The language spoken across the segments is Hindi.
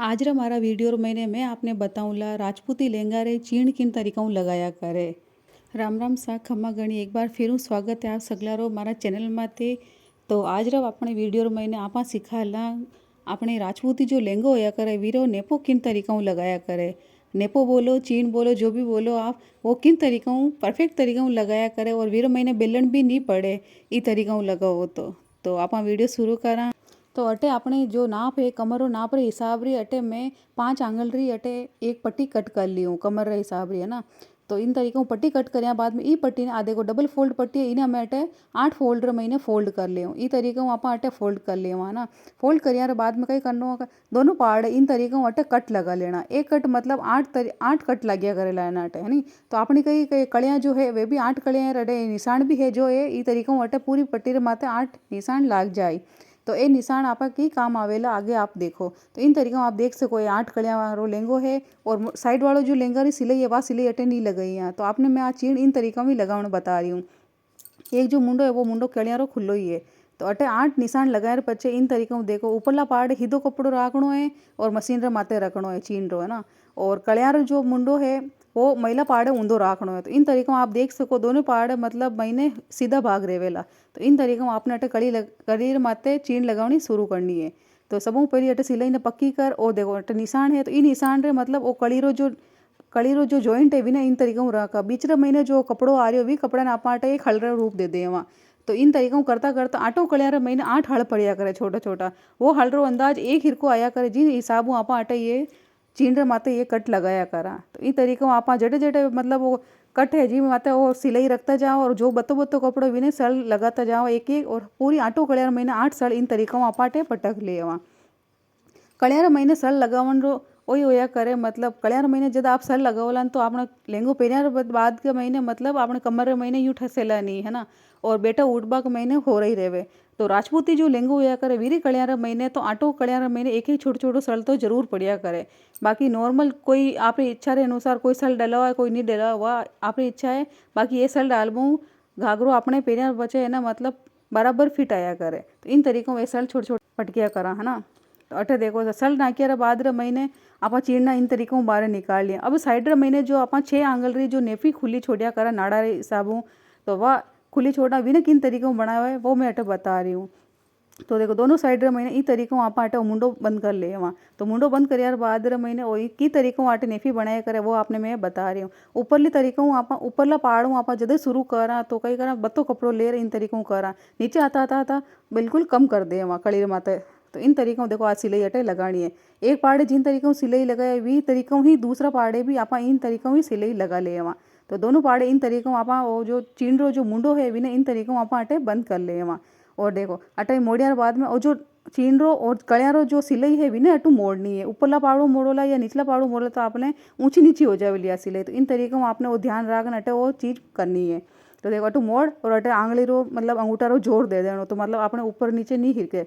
आज रा मारा वीडियो रो मैंने मैं आपने बताऊँला राजपूती लहंगा रे चीण किन तरीका लगाया करे। राम राम सा खम्मा गणी एक बार फिर स्वागत है आप सगलारो मारा चैनल माते। तो आज रा अपने वीडियो रो मैंने आपा सिखाला अपने राजपूती जो लहंगो होया करे वीरो नेपो किन तरीका लगाया करे। नेपो बोलो चीण बोलो जो भी बोलो आप वो किन तरीका परफेक्ट तरीका लगाया करे और वीरो मैंने बेलन भी नहीं पड़े ई तरीका लगाओ। तो आप वीडियो शुरू करा। तो अटे अपने जो नाप है कमर नाप रे हिसाब री अटे मैं 5 आंगल री अटे एक पट्टी कट कर ली हूँ कमर रे हिसाब री है ना। तो इन तरीकों पट्टी कट कर बाद में ई पट्टी ने आधे को डबल फोल्ड पट्टी है इन्हें मैं अटे 8 फोल्ड मैंने फोल्ड कर ले ई तरीके आप अटे फोल्ड कर ले है ना। फोल्ड कर बाद में कई करना दोनों पार्ट इन तरीकों अटे कट लगा लेना। एक कट मतलब 8 कट लगिया करे लाना अटे है नी। तो अपनी कई कड़ियाँ जो है वे भी 8 कड़ियाँ अटे निशान भी है जो है ई तरीकों अटे पूरी पट्टी रे माथे 8 निशान लाग जाए। तो ये निशान आपका की काम आवेला आगे आप देखो। तो इन तरीकों आप देख सको ये 8 कड़ियाँ वालो लहंगो है और साइड वालों जो लहंगा री सिलाई है वह सिलाई अटे नहीं लगाई है। तो आपने मैं आज चीण इन तरीका में लगाने बता रही हूँ। एक जो मुंडो है वो मुंडो कड़ियाँ रो खुल्लो ही है। तो अटे 8 निशान लगाए पचे इन तरीकों देखो ऊपरला पार्ट हिदो कपड़ो राखणो है और मशीन रे माथे रखणो है चीन रो है ना। और कड़ियाँ रो जो मुंडो है वो महिला पहाड़ ऊंधो राखणो है। तो इन तरीकों आप देख सको दोनों पहाड़ मतलब महीने सीधा भाग रेवेला। तो इन तरीकों आपने अटे कड़ी माथे चीन लगावनी शुरू करनी है। तो सबों पहले अटे सिलाई ने पक्की कर और देखो अटे निशान है तो इन निशान रे मतलब वो कड़ी रो जो जॉइंट है भी ना इन तरीकों रखा बीच रे महीने जो कपड़ो आ रही हो भी कपड़ा ने आप अटे एक हलरा रूप दे दे वहाँ। तो इन तरीकों करता करता आटो कड़िया रे महीने 8 हल पड़िया करे छोटा छोटा वो हलरो अंदाज एक हिरको आया करे जिन हिसाबों आप अटे ये चीन रे माथे ये कट लगाया करा। तो इन तरीकों आप जटे जटे मतलब वो कट है जी माथे वो सिलाई रखता जाओ और जो बत्तो बत्तो कपड़ो भी सल लगाता जाओ एक एक और पूरी आटो कड़ियार महीने 8 सल इन तरीकों आपाटे पटक ले वहाँ। कड़ियार महीने सल लगावन रो वही होया करे मतलब कड़ियार महीने जब आप सल लगावला तो आपने लहंगो पहनिया बाद के महीने मतलब आपने कमर रे महीने यूँ ठसेला नहीं है ना। और बेटा उठबा के महीने हो रही रहे। तो राजपूती जो लहंगो होया करे वीरी कड़ियार महीने तो आटो कड़ियार महीने एक एक छोटो छोटो सल तो जरूर पड़िया करे। बाकी नॉर्मल कोई आपकी इच्छा रे अनुसार कोई सल डलवा है कोई नहीं डलवा वह आपकी इच्छा है। बाकी ये सल डालबू घाघरो अपने पहनिया बचे है ना मतलब बराबर फिट आया करे। तो इन तरीकों वे सल छोटे छोटे पटकिया करा है ना। तो अटे देखो सल नाकिया बाद रे महीने आप चीड़ना इन तरीकों बाहर निकाल लिया। अब साइड रे महीने जो आप 6 आंगल री जो नेफी खुली छोड़िया करा नाड़ा रे हिसाबों तो वह खुली छोड़ा भी ना किन तरीकों बनाया है वो मैं अटे बता रही हूँ। तो देखो दोनों साइड रे महीने ई तरीकों आप आटे मुंडो बंद कर ले वहाँ। तो मुंडो बंद कर यार बाद रे महीने वही की तरीकों आटे नेफी बनाया करे वो आपने मैं बता रही हूँ। ऊपरली तरीकों आप ऊपरला पहाड़ों आप जदे शुरू करा तो कई करा बत्तो कपड़ो ले इन तरीकों करा नीचे आता आता आता बिल्कुल कम कर दे वहाँ कड़ी माते। तो इन तरीकों देखो आज सिलाई अटे लगानी है। एक पाड़े जिन तरीकों सिलाई लगाए वी तरीकों ही दूसरा पाड़े भी आप इन तरीकों ही सिलाई लगा ले वहाँ। तो दोनों पाड़े इन तरीकों आप वो जो चींडो जो मुंडो है भी ना इन तरीकों आप अटे बंद कर ले वहाँ। और देखो अटे मोड़ियार बाद में और जो चीनरो और कड़ियारो जो सिलाई है भी ना अटू मोड़नी है ऊपरला पाड़ो मोड़ोला या निचला पाड़ो मोड़ोला तो आपने ऊंची नीची हो जाए लिया सिलाई। तो इन तरीकों आपने वो ध्यान रखना अटे वो चीज़ करनी है। तो देखो अटू मोड़ और अटे आंगली रो मतलब अंगूठा रो जोर दे देना तो मतलब आपने ऊपर नीचे नहीं हिरके।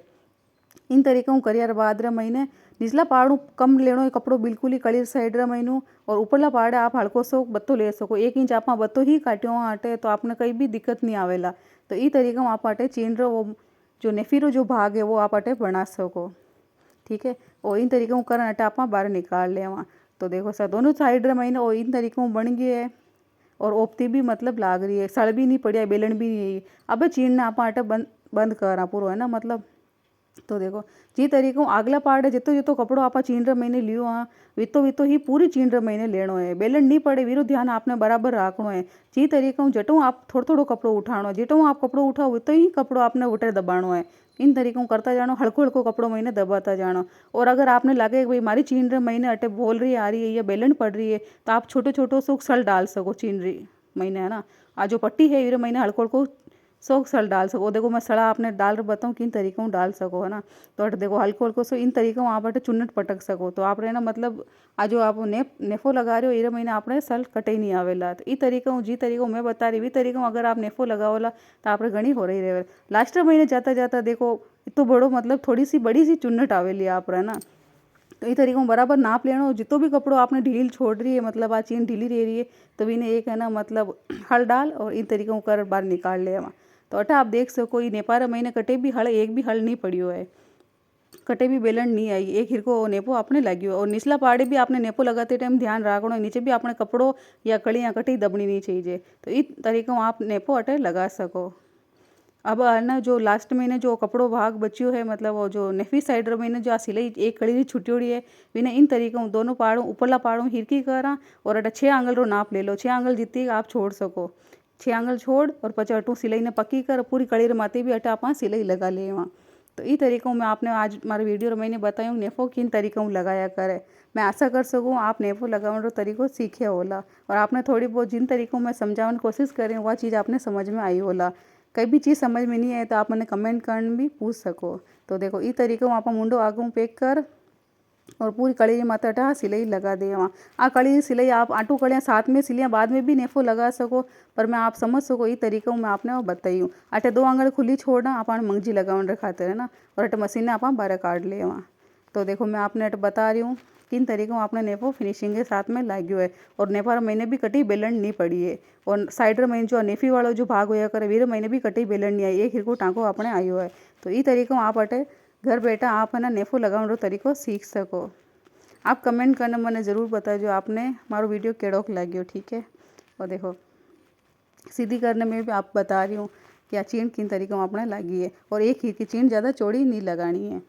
इन तरीकों करियर बाद रे महीने निचला पहाड़ू कम लेनो है कपड़ो बिल्कुल ही कड़ी साइड रे महीनू और ऊपरला पहाड़ आप हल्को सो बत्तो ले सको 1 इंच आप बत्तो ही काट्यो आटे तो आपने कहीं भी दिक्कत नहीं आवेला। तो ई तरीका आप आटे चीन रो वो जो नेफीरो जो भाग है वो आप आटे बना सको ठीक है। और इन तरीकों करन अटे आप बाहर निकाल ले वहाँ। तो देखो सर दोनों साइड रे महीने और इन तरीकों बन गए है और ओपती भी मतलब लाग रही है सड़ भी नहीं पड़िया बेलन भी नहीं है। अब चीन आप आटे बंद बंद करा पूरा है ना मतलब। तो देखो जी तरीकों आगला पार्ट है जितो जितो कपड़ो आप चीन रे महीने लियो हाँ वितो ही पूरी चीन रे महीने लेनो है बेलन नहीं पड़े वीरो ध्यान आपने बराबर रखनो है। जी तरीकों जटों आप थोड़ो थोड़ो कपड़ो उठानो जिटों आप कपड़ो उठाओ वितो ही कपड़ो आपने उठे दबाणो है। इन तरीकों करता जानो हल्को हल्को कपड़ो महीने दबाता जानो। और अगर आपने लगे कि भाई मारी चीन रे महीने अटे बोल रही आ रही है या बेलन पड़ रही है तो आप छोटो छोटो सुख सल डाल सको चीन री महीने है ना। आज जो पट्टी है वीरे महीने हल्को हल्को सो सल डाल सको देखो मैं सड़ा आपने डाल बताऊँ किन तरीकों डाल सको है ना। तो अट देखो हल्को हल्को सो इन तरीकों आप अटे चुन्नट पटक सको तो आप ना मतलब आज जो आप नेफो लगा रहे हो ये महीने आपने सल कटे ही नहीं आवेला। तो ई तरीकों जी तरीकों मैं बता रही वी तरीकों अगर आप नेफो लगाओला तो आप घनी हो रही रहे लास्ट महीने जाता जाता देखो इतो बड़ो मतलब थोड़ी सी बड़ी सी चुन्नट आवेली आप है ना। तो ये तरीकों बराबर नाप लेना जितो भी कपड़ो आपने ढील छोड़ रही है मतलब आज चीन ढीली रह रही है तो इन्हें एक है ना मतलब हल डाल और इन तरीकों कर बाहर निकाल ले वहाँ। तो अटा आप देख सको ये नेपारा महीने कटे भी हल एक भी हल नहीं पड़ियो है। कटे भी बेलन नहीं आई। एक हिरको नेपो आपने लाग्यो और निचला पाड़े भी आपने नेपो लगाते टाइम ध्यान राखणो, नीचे भी आपने कपड़ो या कड़ियाँ कटी दबनी नहीं चाहिए। तो इस तरीक़े आप नेपो अटे लगा सको। अब है ना जो लास्ट महीने जो कपड़ो भाग बच्यो है, मतलब वो जो नेफी साइड मैंने जो आ सिलाई एक कड़ी छुट्योड़ी है, विने इन तरीक़ों दोनों पाड़ों ऊपरला पाड़ों हिरकी करा और अटे 6 आंगल रो नाप ले लो। 6 आंगल जितनी आप छोड़ सको, 6 आंगल छोड़ और पछे अटू सिलाई ने पक्की कर पूरी कड़ी माथे भी अटे आप सिलाई लगा लेवा। तो ई तरीक़ों में आपने आज मारे वीडियो रो मैंने बताया नेफो किन तरीक़ों लगाया करे। मैं आशा कर सकूँ आप नेफो लगाने रो तरीक़ो सीखे होला और आपने थोड़ी बहुत जिन तरीक़ों में समझाने कोशिश करें वह चीज़ आपने समझ में आई होला। कई भी चीज़ समझ में नहीं आए तो आप मैंने कमेंट करने भी पूछ सको। तो देखो ई तरीक़ों आप मुंडो आगू पैक कर और पूरी कड़ी माथे अटा सिलाई लगा दे। वहाँ आ कड़ी सिलाई आप आटू कड़ियाँ साथ में सिलियाँ बाद में भी नेफो लगा सको, पर मैं आप समझ सको ई तरीक़ों में आपने वो बताई हूँ। अटे 2 आंगल खुली छोड़ना आप मंगजी लगाने खाते है ना, और अटे मशीन आप बाहर काट ले वहाँ। तो देखो मैं आपने अटे बता रही हूँ किन तरीक़ों आपने नेपो फिनिशिंग के साथ में लाग्यो है। और नेफा मैंने भी कटी बेलन नहीं पड़ी है और साइड में जो नेफी वालों जो भाग होया करे वीर मैंने भी कटी बेलन नहीं आई, एक हिरको टाँको आपने आयो है। तो ई तरीक़ों आप अटे घर बैठा आप है ना नेफो लगाने रो तरीक़ो सीख सको। आप कमेंट करने मैंने ज़रूर बताओ जो आपने मारो वीडियो केड़ोक लाग्यो, ठीक है। और देखो सीधी करने में भी आप बता रही हूँ कि आ चीन किन तरीक़ों आपने लगी है और एक ही की चीन ज़्यादा चौड़ी नहीं लगानी है।